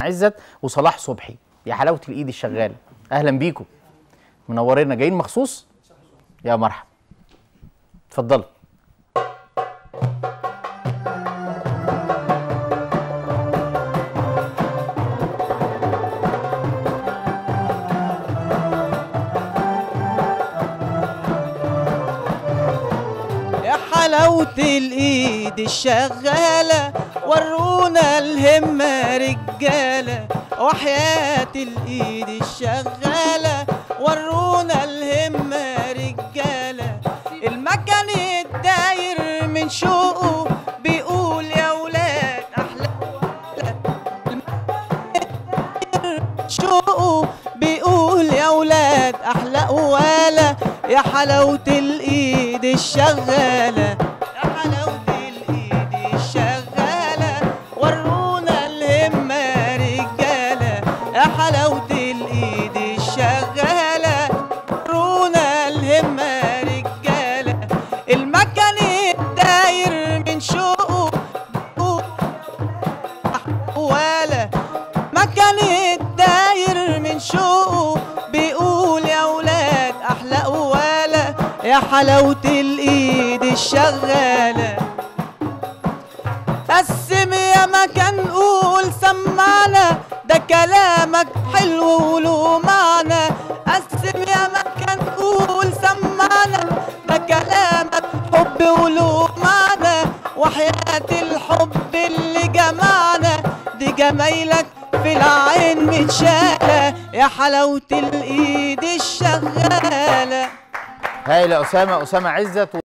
عزت وصلاح صبحي. يا حلاوه الايد الشغاله، اهلا بيكم، منورينا، جايين مخصوص. يا مرحبا، اتفضلوا. حلاوة الايد الشغالة ورونا الهمة رجالة، وحياة الايد الشغالة ورونا الهمة رجالة. المكان الداير من شوقه بيقول يا ولاد احلى، شوقه بيقول يا ولاد احلى قوالة. يا حلاوة الايد الشغالة، يا حلاوة الايد الشغالة ورونا الهمة رجالة. يا حلاوة الايد الشغالة ورونا الهمة رجالة. المكان الداير من شوقه ولا مكان الداير من شوقه بيقول يا ولاد احلى قوالة. يا حلاوة الايد الشغالة. قسم يا مكان قول سمعنا، ده كلامك حلو وله معنى. قسم يا مكان قول سمعنا، ده كلامك حب وله معنى. وحياة الحب اللي جمعنا، دي جمايلك في العين متشالة. يا حلاوة الايد الشغالة. هايل يا اسامه عزت.